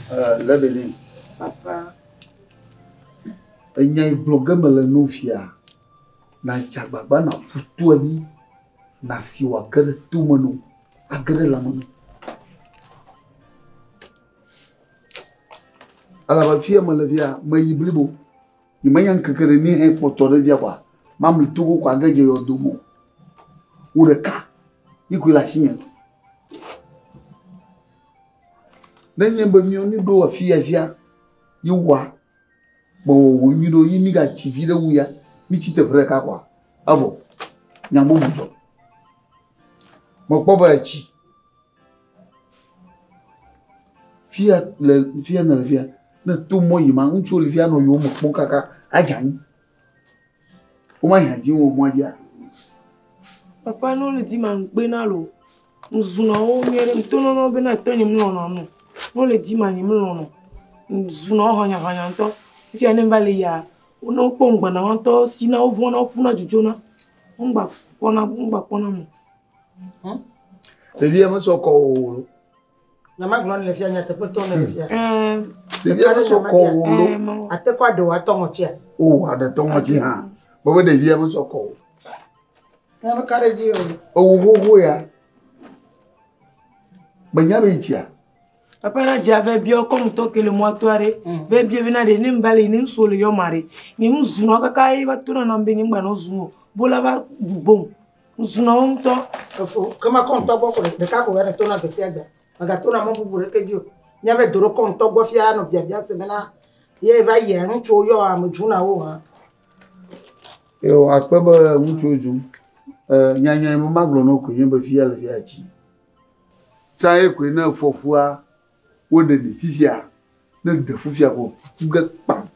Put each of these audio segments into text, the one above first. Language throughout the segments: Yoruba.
La belle. Papa. Il y a un blogueur me le noufia. Na tchababa na putuani. Na siwa gade tout mano. A gade la mano. Alors, fille me le via, me yiblibo. Ni mayan kakere ni un potore via quoi. Mam le Togo kwa gaje yo domo. Ou le cas. Iku la chien. Nenye mbe mioni do wa fia fia. Yiwa. Bo yido yimiga TV de wuya. Mi ti te breka quoi. Avo. Nyambo bujo. Mo poba chi. Fia na le fia. Na tout mo yima uncho le fia no yo mo kaka ajani. O ma yan ji wo mo dia. Papa no le dit man gbe na lo. Nzuna o mere mtono no be na toni mlono no. No le dit man mlono. Nzuna o hanya nto. Fia ne mbale ya. Ono pongba na nto sina o vona o puna jujona. Ngba pona mo. Le via mo so ko na maglon le fia nyate poto na le fia. Le via mo so ko ate kwa do atongo chia. Oh, ada tongo chi ha. Bo de via mo so ko. Na makare ji o. O ya. Banya be chia. Papa na jave bio comme to que le moitoire. Ve bio bina de nimbali nim solo yo mari. Nim zuno ka kai ba tuna na mbe nimba no zuno. Bola ba bubon. Zuno onto. Kama konto bo ko de ka ko ga to na ke siaga. Magatona mambo bureke dio. Nyabe doro konto go fia no bia bia semena. Ye ba ye ncho yo amjuna wo ha. Yo akpaba ncho ju. Nyanya mo maglo no ko yin ba fia le fia chi. Sa e ko na fofua wo de fisia. Na de fufia ko fuga pam.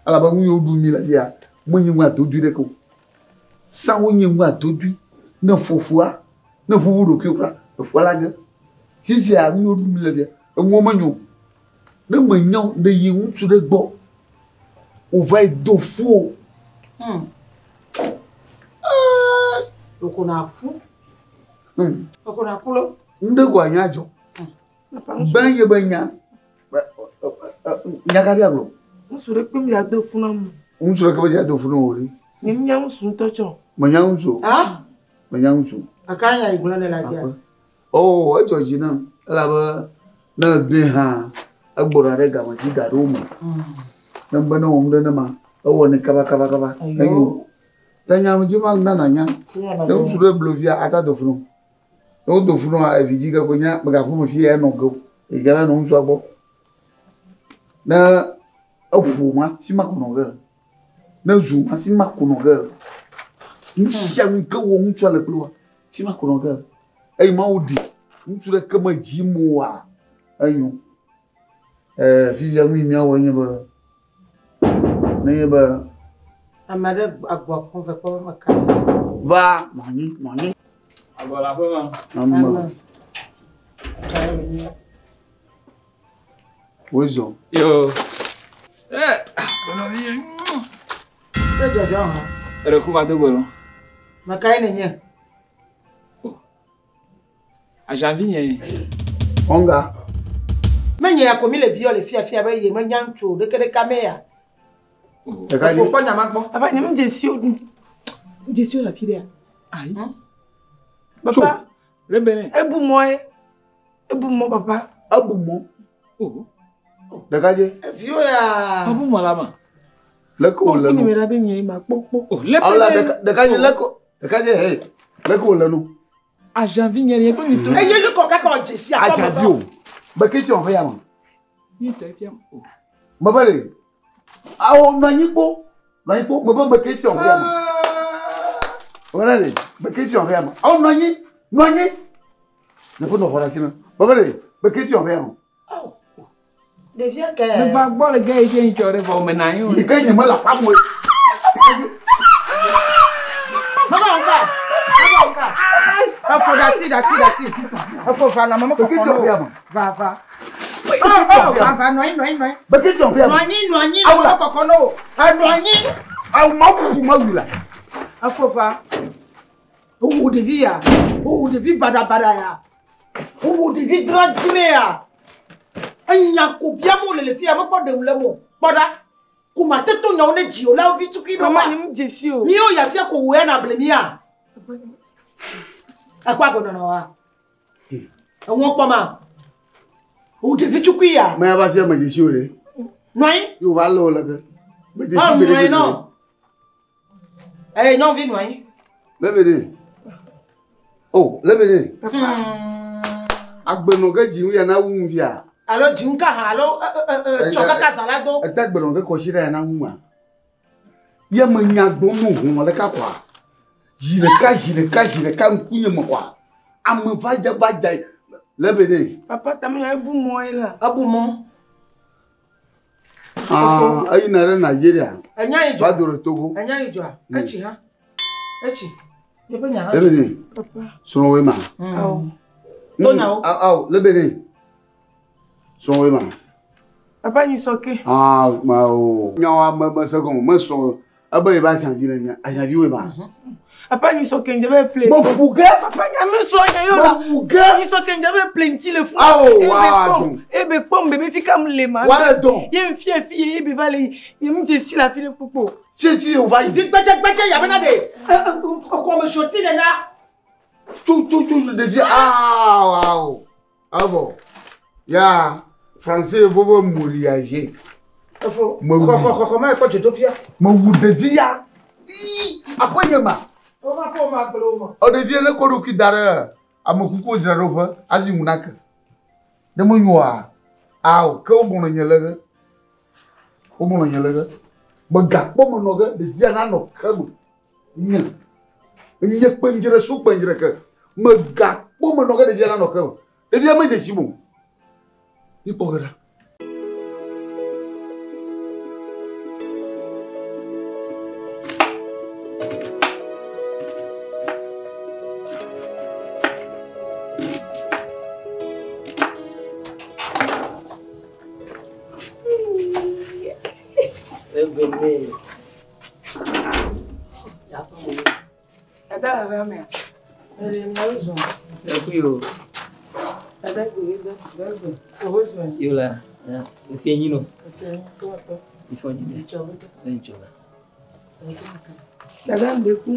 Ala ba nyo du mi la fia. Mo yin wa to du de ko. Sa wo yin wa to du na fofua na fuwu do ki okra. Fola ga. Si a nous le moment le magnon de yéou sur le bord on va être de fou donc on a fou donc on a coulé de quoi ya jo banya banya nyakabia glo on se recueille ya de fou on se recueille ya de fou no ri ni nyam sun tocho manyam so manyam so akanya igulane la dia. Oh, I told you now. Lava no beha a borarega when he got home. Number no one ma. Oh, and a kaba. Then I'm Jimal Nana. Don't should have blovia at the flu. No do flu a vigiga when ya magapum fear no go. A galan on swabo. Now, oh, Fuma, Simakuno girl. No Zuma, Simakuno girl. You shall go on to a blue. Simakuno girl. Ei maudi, tu le kama jimoa, ayo. Filha minha wanha ba, nem ba. Amare agua com vai para uma cara. Vá, mãe. Agora foi mano. Amma. Oizo. Yo. Buenos días. Já. Pero como tu golo? Makai nenye. A janvier. Onga. Menye ya komi le bio le fia ba ye manyancho de kede kamea. Faut pas na magbo. Papa ni Jesio la fille. Aïe. Papa, le bene. Ebu mo papa. Abumo. Oh. Dagaje. Vio ya. Abumo la ma. Leko la no. Ni me la benye ma popo. Oh, le Ala dagaje leko. Dagaje hey. Leko la no. A janvier rien pas du tout. Et le coca quand Jesio. A janvier. Ba kiti on fa ma. Ni te fiam. Oh. Mabale. Awo nanyiko. Nanyiko mo ba kiti on fa ma. Regardez, mais qu'est-ce qu'on fait? Oh, non. Ne peut pas faire ça. Regardez, mais qu'est-ce qu'on fait? Oh. Devient que. Ne va pas le gars ici qui aurait pas menaillé. Il gagne mal la femme. Maman encore. Il faut d'acide. Il faut faire la maman. Qu'est-ce qu'on fait? Va. Oh, va, non. Mais qu'est-ce qu'on fait? Non. Ah, cocono. Ah, non. Ah, ma. Afofa. Ou de vie ya. Ou de vie bada ya. Ou de vie dragné ya. Anyako bien mo le fi am pas de mo. Boda. Kuma teto nya one ji o la vi tu ki do. Mama ni mjesi o. Ni o ya fi ko we na blemi a. Akwa go no wa. Won pa ma. O de vi tu ki ya. Ma ba fi ma jesi o re. Noi? Yo va lo la ke. Ma jesi Oh, be de. non. Eh non vi noi. Lebede. Oh, lebede. Agbenu ke ji ya na wu mfia. Alo jinka ha alo chokaka salado. Agbenu ke ko shira ya na wu ma. Ya ma nya gbo mu hu le ka kwa. Ji le ka nkunye mo kwa. Am vaja lebede. Papa tamina ebu mo ela. Abu mo. Ah, ayi na Nigeria. Anya ijo. Ba do Togo. Anya ijo. Echi ha. Echi. Yebenya ha. Lebede. Papa. So we ma. Lebede. So we ma. Papa ni soke. Ah, ma o. Nyawa ma se ko ma so. Abaye ba chanji na nya. A chanji we ma. Papa ni soke njebe play. Mo buge. Papa ni so nya yo la. Mo buge. Ni soke njebe plenty le fou. Ah wa. Ebe pom bébé fi kam le ma. Wala don. Ye mfie ebe vale. Ye mjesi la fi le popo. Si on va y. Gbete ya bena de. Ko mo shoti le na. Tu de dire ah wow. Ah bon. Ya français vovo mouriager. Ko ma ko Ethiopia. Mo wu de dia. Apoyema. O ma ko ma gloma. O de vie le ko ru ki dara amoku ko jira rofa azi munaka. De mo nyua. Aw ko mo no nyele. O mo no nyele. Mo ga po mo no ga de dia na no kamu. Nya. Nya penjere su penjere ka. Mo ga po mo no ga de dia na no kamu. De dia ma je simu. Ipogara. Venez. Ada la mère. Yo là, le fienino. Il faut dire. Dada mbeku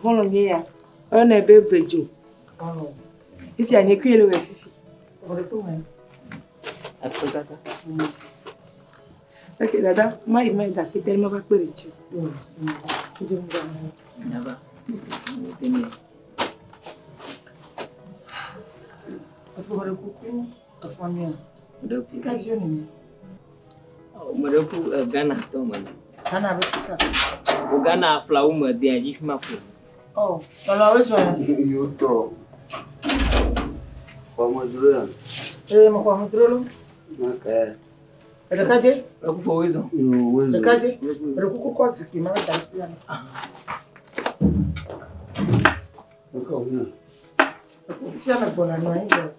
hono ya. Ona ebe bejo. Ifi anye ku ele we fifi. Après Ok, dada, mai da ke tellement pas pere tu. Naba. Tenez. Afore kuku afanya. Depuis Ka vioni. Madapu Ghana to man. Kana befika. O Ghana fla uma de agif mapo. Oh, tala wezo. Yo to. Vamos jurar. Mo kwa mtrolo. Okay. Rekaje? Aku fo wezo. Yo wezo. Rekaje? Rekuku kwa ziki mara tasia. Nko una. Pia na bona no hiyo.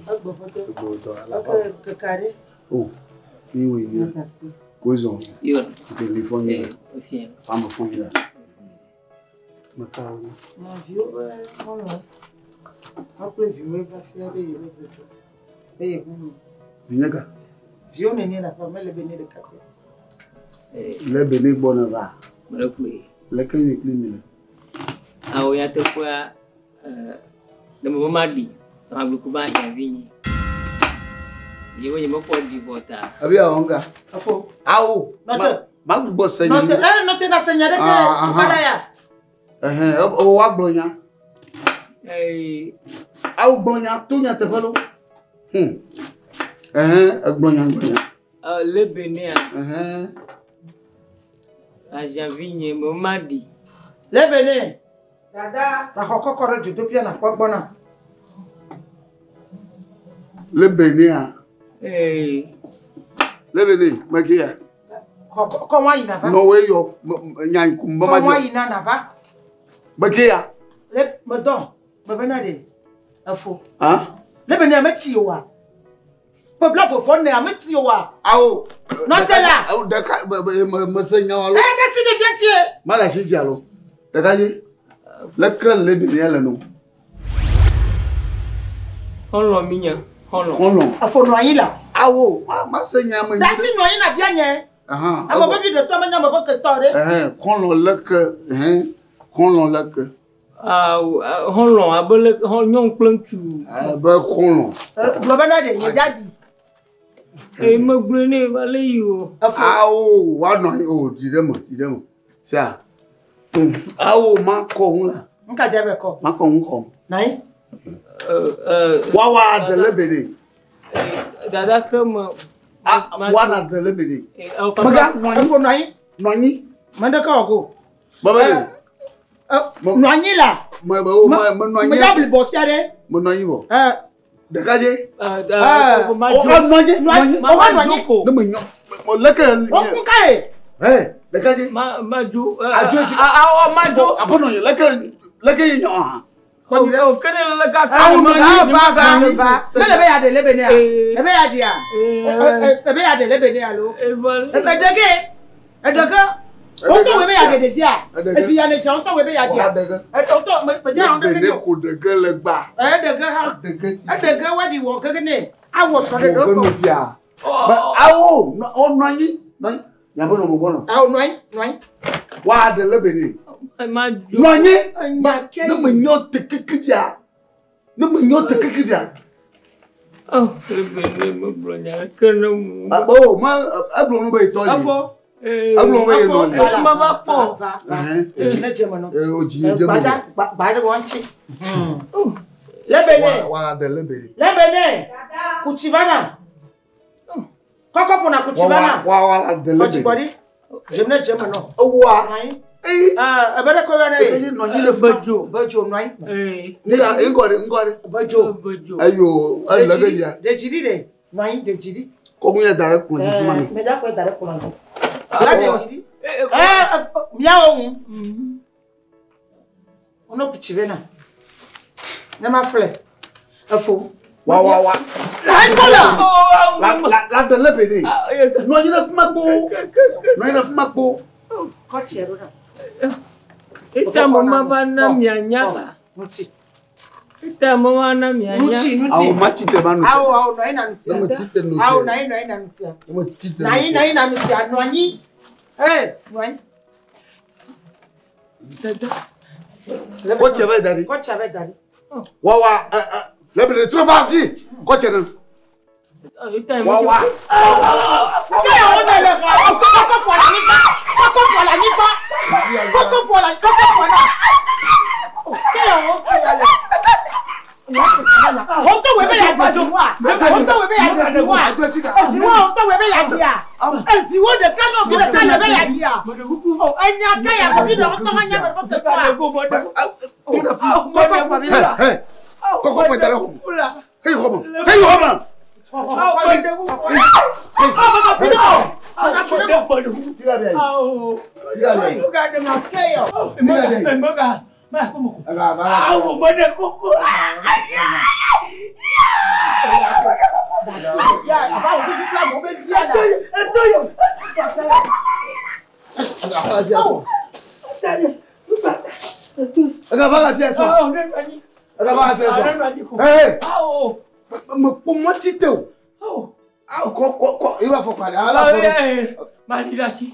Agbo foto. Aka kare. Oh. Ni we ni. Wezo. Yo. Telefone. Aussi. Vamos phone ya. Makao. Ma viu ono. Hapo viu va faire des veto. Eh bunu. Nyaka. Viu nene na famille bene de kape. Le bene bona ba. Madapu. Le kan ni klimi. Au ya te kwa de mo madi. Na gluku ba ya vinyi. Yewe ni moko di bota. Abi aonga. Afo. Awo. Note. Ma gbo sanyi. Note na senyare ke kada ya. O wa gblonya. Awo gblonya to nya te falo. Gblonya. Le Bénin. A janvier mo madi. Le Bénin. Dada. Ta kokoro ju Ethiopia na pogbona. Le Bénin. Le Bénin, magia. Comment il n'a pas? No way yo nyan kumba ma. Comment il n'a pas? Magia. Le medon, me benade. Afo. Hein? Le Bénin meti wa. Peuple faut fonner à mettre yo wa. Awo. Non t'es là. Awo daka me senya walo. Qu'est-ce que tu viens? Mala shi jalo. Daka je. Lekkal le bi yala no. Honlo minya. Honlo. Afo noyi là. Awo, ma senya me. Dati noyi na bien nye. Aha. Abo baby de toi manya mabo que tore. Honlo lek honlo lek. Honlo abele honyon plantu. Ba honlo. Globana de ye jadi. E me blene vale yo. Awo, wa no o didemo. Sia. Awo ma ko la. Nka jabe ko. Ma ko nko. Nai. Wa de lebede. Dada kama wa na de lebede. Maga no nai. Noni. Manda ka ogo. Baba. Noni la. Ma noni. Ma yabli bo fiare. Mo noni bo. Dakaje. Ma noni. joko. No menyo. Mo leke. O kai. Dakaje. Ma jo. Ma jo. Abono leke nyo ha. Oh, kene la ka va. Sele be ya de lebene a. Ebe ya dia. Ebe ya de lebene a lo. Edege. Onto we be ya de dia. Efi ya ne che onto we be ya dia. Onto me dia onto ne ko dege le gba. Edege ha. Edege we di wo kene. Awo so de do ko. Ba awo o noyi. Noyi. Ya bo no mo bono. Awo noyi. Wa de lebene. Ma Noye, ne me nyote kikivia. Ne me nyote kikivia. Oh, le me blonya kena mu. Oh, ma ablo no be toyi. Afo. Ablo be no le. Ma ba po. Ejine jemo no. O jine jemo. Ba de wonchi. Lebene. Wa de lebene. Lebene. Kuchivana. Koko pona kuchivana. Wa de lebene. Kuchibodi. Jemne jemo no. Wa. Abere ko yana e no yile bajo nai nga ngore bajo ayo alaga ya de jiri de nai de jiri ko mu ya dare ko ji fuma me da ko dare ko lan la de jiri miao ono pichivena na ma fle afo wa ai kola la de lebede no yile fuma gbo ko chero na Ita mama bana mianyala. Muti. Ita mama na mianya. Awo machite manu. Awo no ina nuti. No machite no. Awo na ina nuti. No machite. Na nuti no anyi. No anyi. Ko cheve dari. Ko cheve dari. Wa lebele trova vi. Ko cheve. Ita wa. Kaya ona le ko pola ni pa. Ko pola ni pa. Ko pola. Kaya o ti ale. Onto we be ya de wa. Onto we be ya de wa. Onto we be ya dia. Efi wo de kano bi de kano be ya dia. O enya kaya bi de onto anya be ko te pa. Koko pwetare homo. Hey homo. Il va falloir aller à la forêt. Malidasi.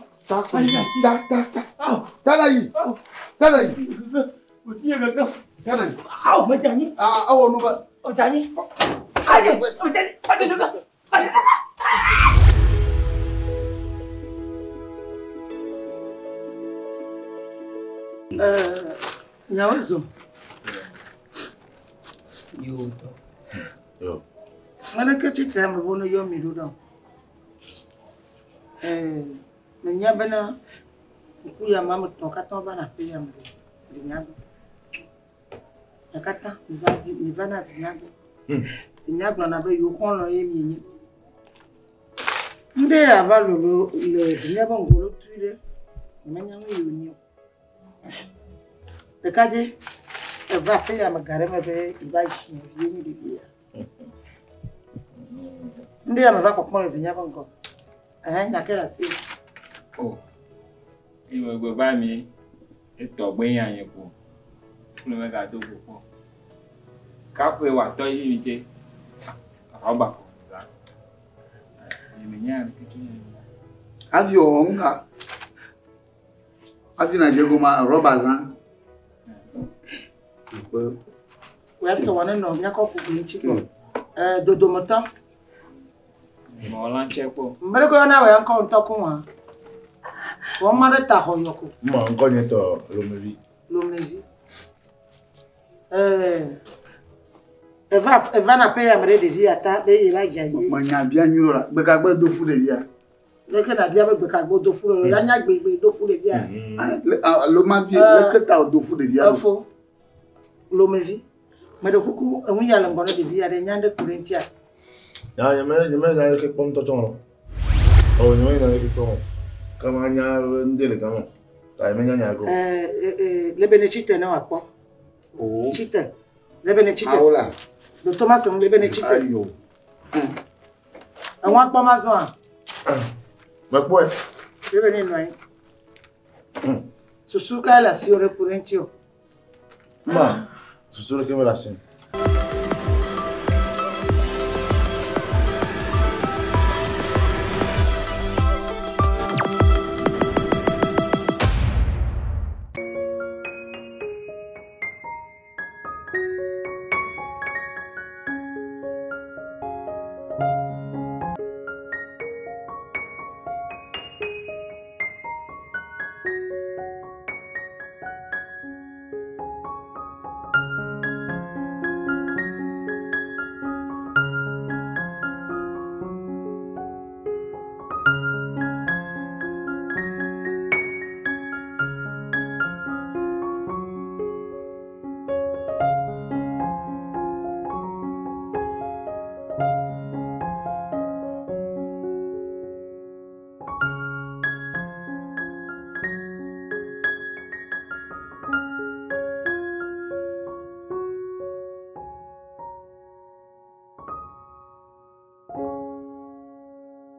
Mana kecil time bono yo mi do menya bana ku ya mama to kata bana pe ya mbo nyago akata ni bana nyago na be yo kon lo ye mi ni nde abalo le nyabo ngolo tuire menya mo yo ni bekaje e va pe ya magare me be iba shi ni de ya Ndio amebaka kwa vinya bongo. Nyakela si. Oh. Iwe gbe ba mi eto gbe yan yen ko. Lo me ga do ko. Ka pe wa to yi mi je. Roba ko za. Ni me nya ke tu. Avionga. Avina jego ma roba zan. Wa to wana no nya ko ku nchiko. Dodo moto. Mo lan chepo. Mbere ko na wa nko ntoko wa. Wo mare ta ho yoko. Mo nko ni to lomevi. Lomevi. Eva na pe ya mare de via ta be ira jaye. Manya bia nyuro be ka gbe do fu de via. Le ke na dia be ka gbo do fu lo la nya gbe do fu de via. Lo ma bi le ke ta do fu de via. Fo. Lomevi. Mare kuku enwu ya le ngono de via de nyande kurentia. Ya nyeme na ke pom to chono. Oh nyeme na ke pom. Kama nya ndele kama. Ta me nya ko. Le benechite na wapo. Oh. Chite. Le benechite. Aola. Do Thomas le benechite. Ayo. Awon pa ma so an. Mapo e. Le beni no yi. Susuka la si ore kurentio. Ma. Susure ke me la sin.